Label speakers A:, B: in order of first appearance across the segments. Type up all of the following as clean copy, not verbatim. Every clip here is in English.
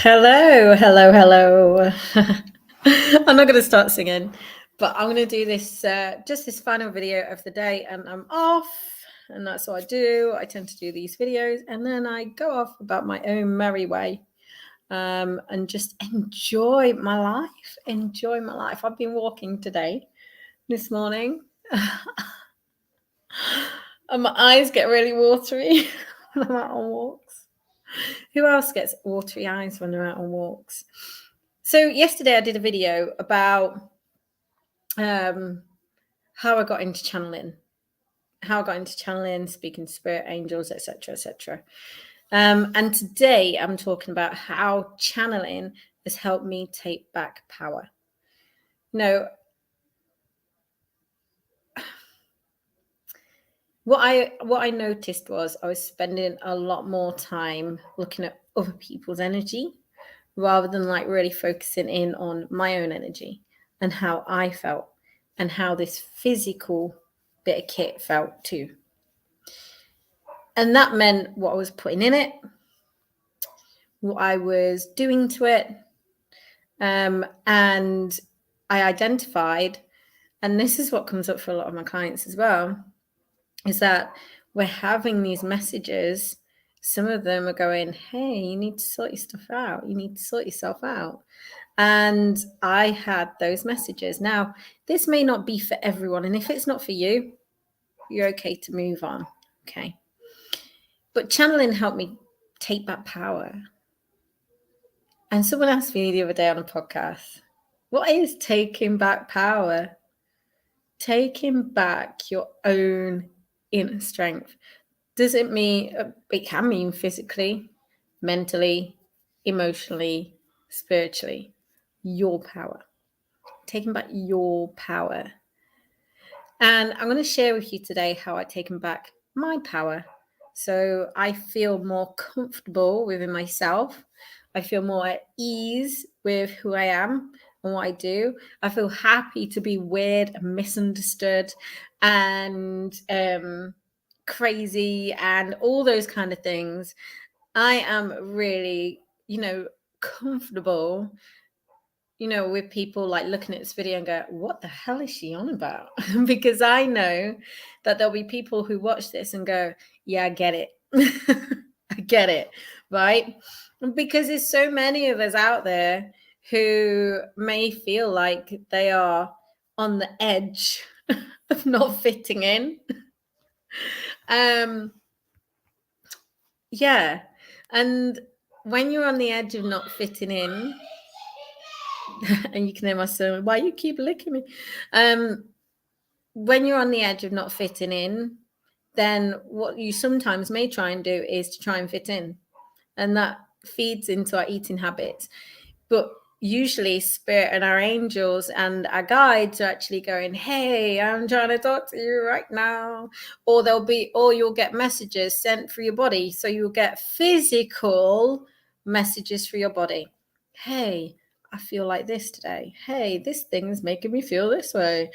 A: Hello, hello, hello. I'm not going to start singing, but I'm going to do this, just this final video of the day, and I'm off, and that's what I do. I tend to do these videos, and then I go off about my own merry way, and just enjoy my life. Enjoy my life. I've been walking today, this morning, and my eyes get really watery when I'm out on walks. Who else gets watery eyes when they're out on walks? So yesterday I did a video about how I got into channeling, speaking to spirit, angels, etc., etc. And today I'm talking about how channeling has helped me take back power. What I noticed was I was spending a lot more time looking at other people's energy rather than like really focusing in on my own energy and how I felt and how this physical bit of kit felt too. And that meant what I was putting in it, what I was doing to it. And I identified, and this is what comes up for a lot of my clients as well, is that we're having these messages. Some of them are going, hey, you need to sort your stuff out. You need to sort yourself out. And I had those messages. Now, this may not be for everyone. And if it's not for you, you're okay to move on. Okay. But channeling helped me take back power. And someone asked me the other day on a podcast, what is taking back power? Taking back your own inner strength. Does it mean, it can mean physically, mentally, emotionally, spiritually, your power. Taking back your power. And I'm going to share with you today how I've taken back my power. So I feel more comfortable within myself. I feel more at ease with who I am and what I do. I feel happy to be weird and misunderstood and crazy and all those kind of things. I am really, comfortable, with people like looking at this video and go, what the hell is she on about? Because I know that there'll be people who watch this and go, yeah, I get it. I get it. Right. Because there's so many of us out there who may feel like they are on the edge of not fitting in. Yeah. And when you're on the edge of not fitting in, and you can hear my son, why you keep licking me? When you're on the edge of not fitting in, then what you sometimes may try and do is to try and fit in. And that feeds into our eating habits. But usually spirit and our angels and our guides are actually going, hey, I'm trying to talk to you right now. Or you'll get messages sent through your body. So you'll get physical messages for your body. Hey, I feel like this today. Hey, this thing is making me feel this way.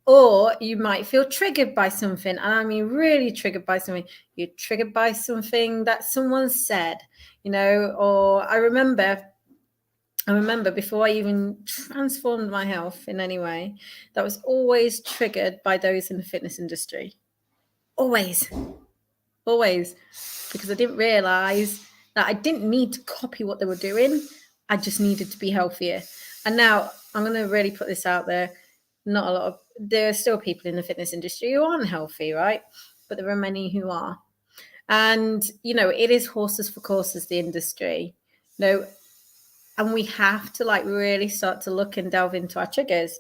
A: Or you might feel triggered by something. And I mean, really triggered by something. You're triggered by something that someone said, or I remember before I even transformed my health in any way, that was always triggered by those in the fitness industry. Always. Because I didn't realize that I didn't need to copy what they were doing. I just needed to be healthier. And now I'm going to really put this out there. There are still people in the fitness industry who aren't healthy, right? But there are many who are. And, it is horses for courses, the industry. And we have to really start to look and delve into our triggers.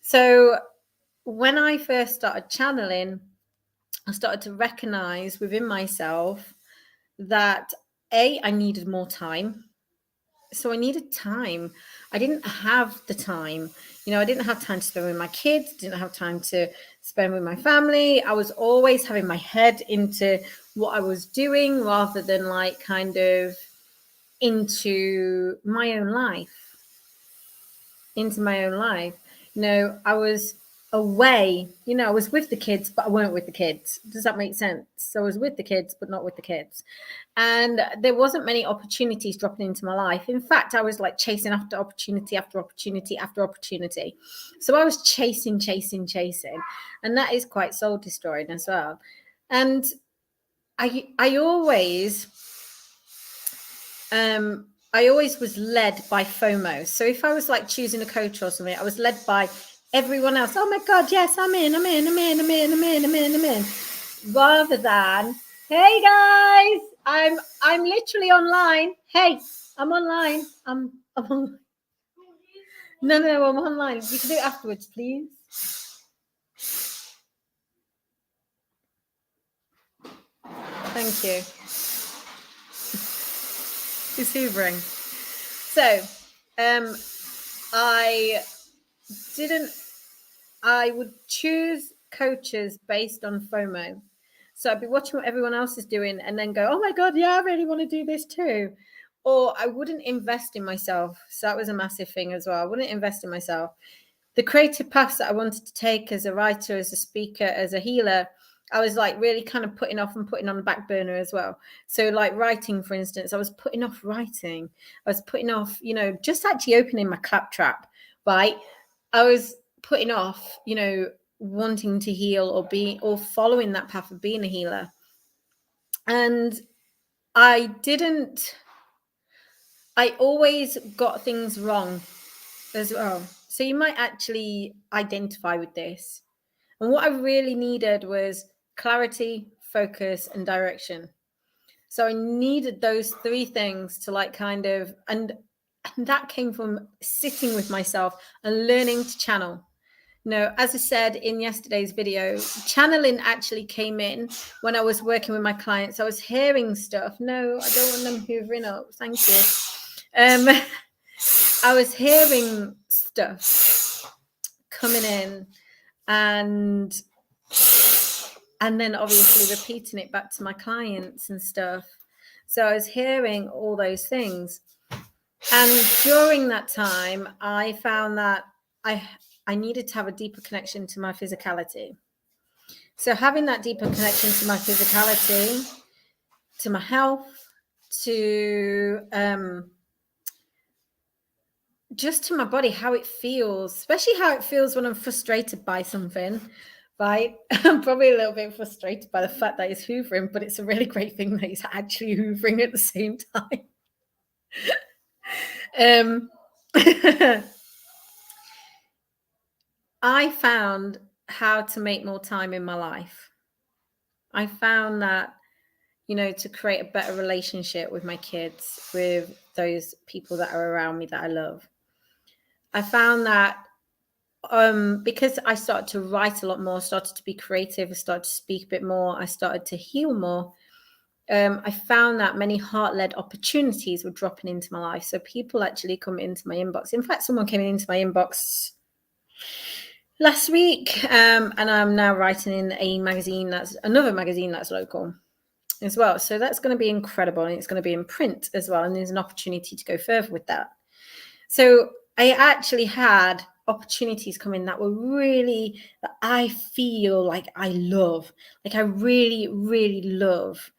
A: So when I first started channeling, I started to recognize within myself that I needed more time. So I needed time. I didn't have the time. I didn't have time to spend with my kids, didn't have time to spend with my family. I was always having my head into what I was doing rather than kind of into my own life. I was away. You know, I was with the kids, but I weren't with the kids. Does that make sense? So I was with the kids, but not with the kids. And there wasn't many opportunities dropping into my life. In fact, I was like chasing after opportunity after opportunity after opportunity. So I was chasing. And that is quite soul destroying as well. And I always was led by FOMO. So if I was like choosing a coach or something, I was led by everyone else. Oh my God, yes, I'm in. Rather than, hey guys, I'm literally online. Hey, I'm online. I'm online. No, I'm online. You can do it afterwards, please. Thank you. He's hoovering. So, I would choose coaches based on FOMO. So I'd be watching what everyone else is doing and then go, oh my God, yeah, I really want to do this too. Or I wouldn't invest in myself. So that was a massive thing as well. I wouldn't invest in myself. The creative paths that I wanted to take as a writer, as a speaker, as a healer, I was like really kind of putting off and putting on the back burner as well. So like writing, for instance, I was putting off writing. I was putting off, you know, just actually opening my claptrap, right? I was putting off, you know, wanting to heal or following that path of being a healer. And I always got things wrong as well. So you might actually identify with this. And what I really needed was clarity, focus, and direction. So I needed those three things to like kind of, and that came from sitting with myself and learning to channel. No, as I said in yesterday's video, channeling actually came in when I was working with my clients. I was hearing stuff. No, I don't want them hoovering up. Thank you. I was hearing stuff coming in and then obviously repeating it back to my clients and stuff. So I was hearing all those things. And during that time, I found that I needed to have a deeper connection to my physicality. So having that deeper connection to my physicality, to my health, to just to my body, how it feels, especially how it feels when I'm frustrated by something, right? I'm probably a little bit frustrated by the fact that he's hoovering, but it's a really great thing that he's actually hoovering at the same time. I found how to make more time in my life. I found that, you know, to create a better relationship with my kids, with those people that are around me that I love. I found that because I started to write a lot more, started to be creative, I started to speak a bit more, I started to heal more. I found that many heart-led opportunities were dropping into my life. So people actually come into my inbox. In fact, someone came into my inbox last week, and I'm now writing in a magazine that's another magazine that's local as well. So that's going to be incredible, and it's going to be in print as well. And there's an opportunity to go further with that. So I actually had opportunities come in that were really, that I feel like I love, like I really, really love,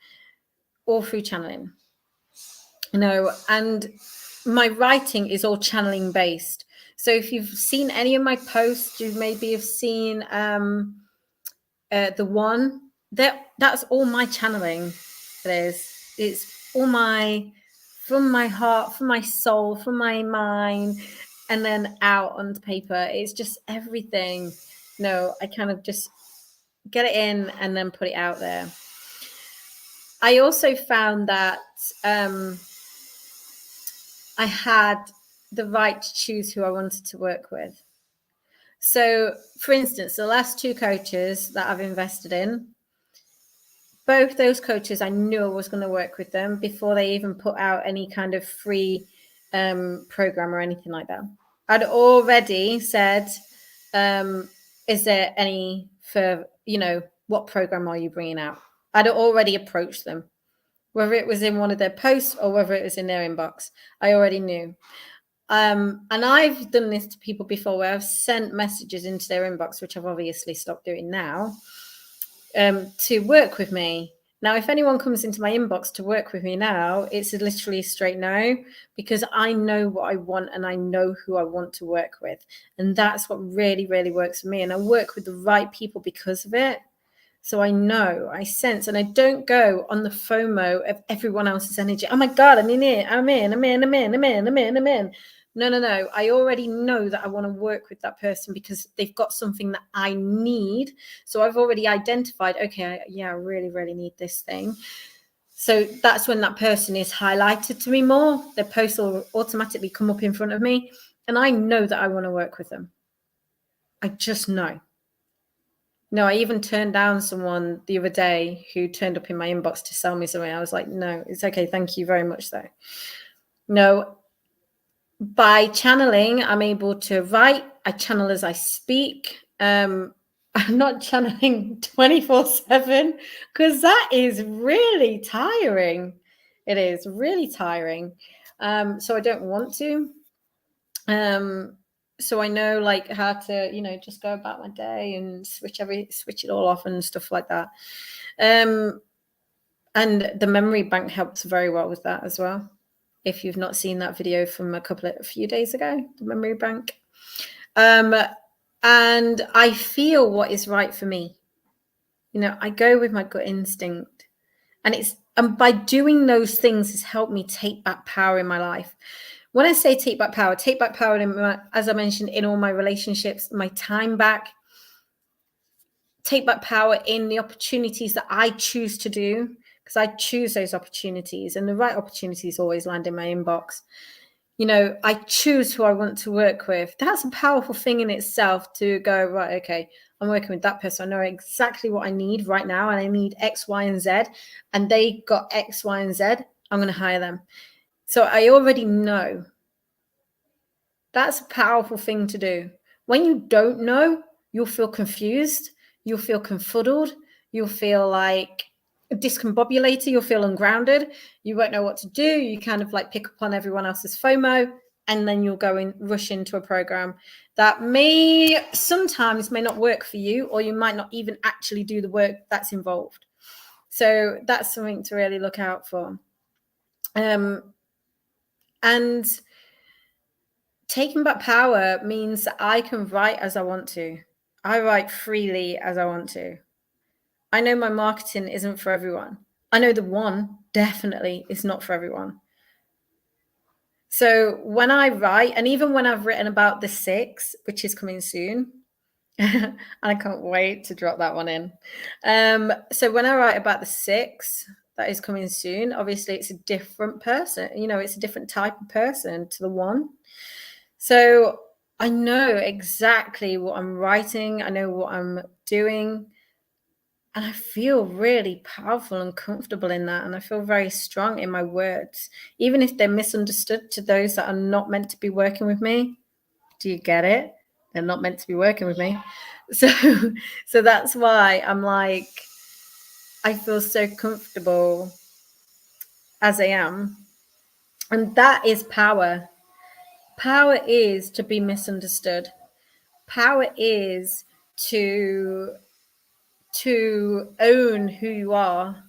A: all through channeling. You know, and my writing is all channeling based. So if you've seen any of my posts, you maybe have seen the one that's all my channeling. It's all from my heart, from my soul, from my mind, and then out on paper. It's just everything. No, I kind of just get it in and then put it out there. I also found that I had the right to choose who I wanted to work with. So, for instance, the last two coaches that I've invested in, both those coaches, I knew I was going to work with them before they even put out any kind of free program or anything like that. I'd already said, is there any further, you know, what program are you bringing out? I'd already approached them, whether it was in one of their posts or whether it was in their inbox. I already knew. And I've done this to people before where I've sent messages into their inbox, which I've obviously stopped doing now, to work with me. Now, if anyone comes into my inbox to work with me now, it's literally a straight no, because I know what I want and I know who I want to work with. And that's what really, really works for me. And I work with the right people because of it. So I know, I sense, and I don't go on the FOMO of everyone else's energy. Oh my God, I'm in. No. I already know that I want to work with that person because they've got something that I need. So I've already identified, okay, I really, really need this thing. So that's when that person is highlighted to me more. Their posts will automatically come up in front of me. And I know that I want to work with them. I just know. No, I even turned down someone the other day who turned up in my inbox to sell me something. I was like, no, it's okay. Thank you very much, though. No, by channeling, I'm able to write. I channel as I speak. I'm not channeling 24/7 because that is really tiring. It is really tiring. So I don't want to. So I know like how to, just go about my day and switch it all off and stuff like that. And the memory bank helps very well with that as well. If you've not seen that video from a few days ago, the memory bank. And I feel what is right for me. I go with my gut instinct, and by doing those things has helped me take back power in my life. When I say take back power as I mentioned, in all my relationships, my time back, take back power in the opportunities that I choose to do, because I choose those opportunities and the right opportunities always land in my inbox. I choose who I want to work with. That's a powerful thing in itself to go, right, okay, I'm working with that person. I know exactly what I need right now and I need X, Y, and Z. And they got X, Y, and Z. I'm going to hire them. So I already know. That's a powerful thing to do. When you don't know, you'll feel confused. You'll feel confuddled. You'll feel like discombobulated. You'll feel ungrounded. You won't know what to do. You kind of like pick up on everyone else's FOMO, and then you'll go and rush into a program that sometimes may not work for you, or you might not even actually do the work that's involved. So that's something to really look out for. And taking back power means that I can write as I want to. I write freely as I want to. I know my marketing isn't for everyone. I know the one definitely is not for everyone. So when I write, and even when I've written about the 6, which is coming soon, and I can't wait to drop that one in. So when I write about the 6 that is coming soon, obviously it's a different person. It's a different type of person to the 1. So I know exactly what I'm writing. I know what I'm doing. And I feel really powerful and comfortable in that. And I feel very strong in my words, even if they're misunderstood to those that are not meant to be working with me. Do you get it? They're not meant to be working with me. So that's why I'm like, I feel so comfortable as I am. And that is power. Power is to be misunderstood. Power is to own who you are.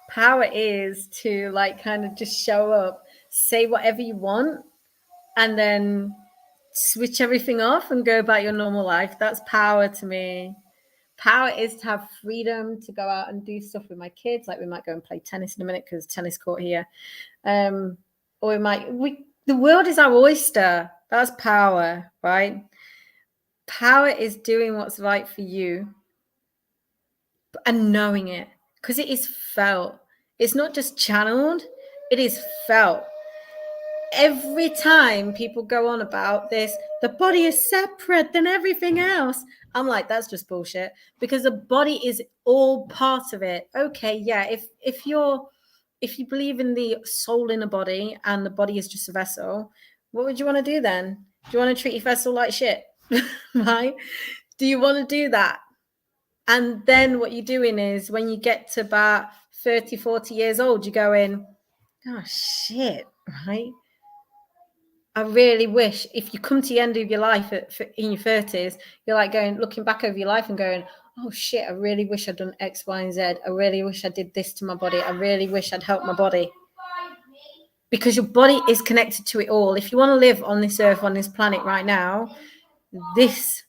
A: Power is to like kind of just show up, say whatever you want, and then switch everything off and go about your normal life. That's power to me. Power is to have freedom to go out and do stuff with my kids. Like we might go and play tennis in a minute because tennis court here. Or the world is our oyster. That's power, right? Power is doing what's right for you and knowing it, because it is felt. It's not just channeled, it is felt. Every time people go on about this, the body is separate than everything else. I'm like, that's just bullshit, because the body is all part of it. Okay, yeah, if you believe in the soul in a body and the body is just a vessel, what would you want to do then? Do you want to treat your vessel like shit? Right? Do you want to do that? And then what you're doing is when you get to about 30, 40 years old, you go in, oh shit, right? I really wish, if you come to the end of your life in your 30s, you're like looking back over your life and going, oh shit, I really wish I'd done X, Y, and Z. I really wish I did this to my body. I really wish I'd helped my body. Because your body is connected to it all. If you want to live on this earth, on this planet right now, this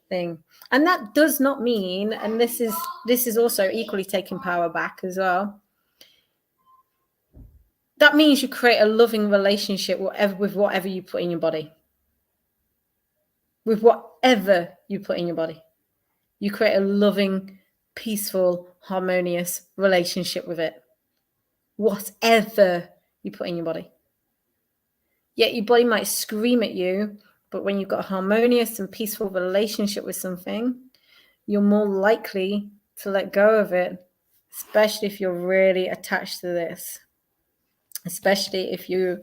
A: thing. And that does not mean, and this is also equally taking power back as well. That means you create a loving relationship with whatever you put in your body. With whatever you put in your body. You create a loving, peaceful, harmonious relationship with it. Whatever you put in your body. Yet your body might scream at you, but when you've got a harmonious and peaceful relationship with something, you're more likely to let go of it, especially if you're really attached to this. Especially if you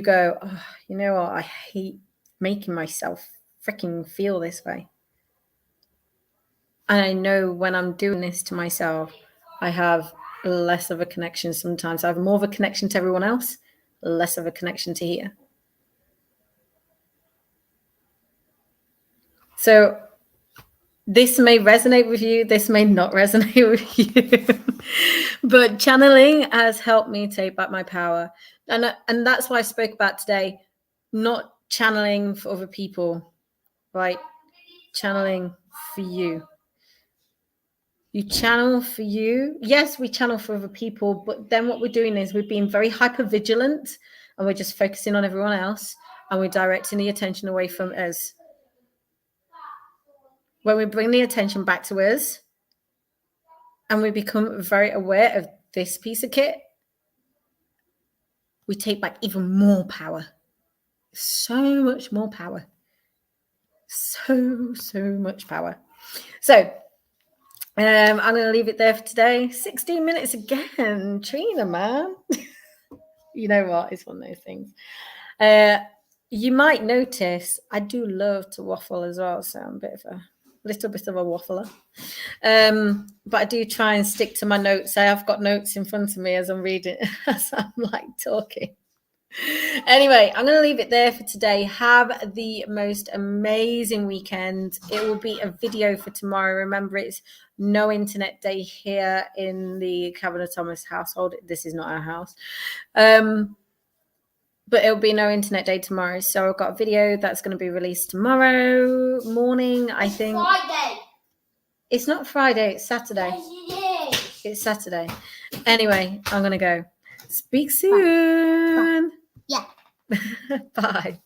A: go, oh, you know what, I hate making myself freaking feel this way. And I know when I'm doing this to myself, I have less of a connection sometimes. I have more of a connection to everyone else, less of a connection to here. So this may resonate with you, this may not resonate with you, but channeling has helped me take back my power. And that's why I spoke about today, not channeling for other people, right? Channeling for you. You channel for you. Yes, we channel for other people, but then what we're doing is we're being very hyper vigilant and we're just focusing on everyone else and we're directing the attention away from us. When we bring the attention back to us and we become very aware of this piece of kit, we take back even more power. So much more power. So much power. So I'm going to leave it there for today. 16 minutes again. Trina, man. You know what? It's one of those things. You might notice I do love to waffle as well. So I'm a little bit of a waffler. But I do try and stick to my notes. I have got notes in front of me as I'm reading, as I'm like talking. Anyway, I'm going to leave it there for today. Have the most amazing weekend. It will be a video for tomorrow. Remember, it's no internet day here in the Kavanagh-Thomas household. This is not our house. But it'll be no internet day tomorrow. So I've got a video that's going to be released tomorrow morning, I think. Friday. It's not Friday, it's Saturday. Yes, it's Saturday. Anyway, I'm going to go. Speak soon.
B: Yeah.
A: Bye.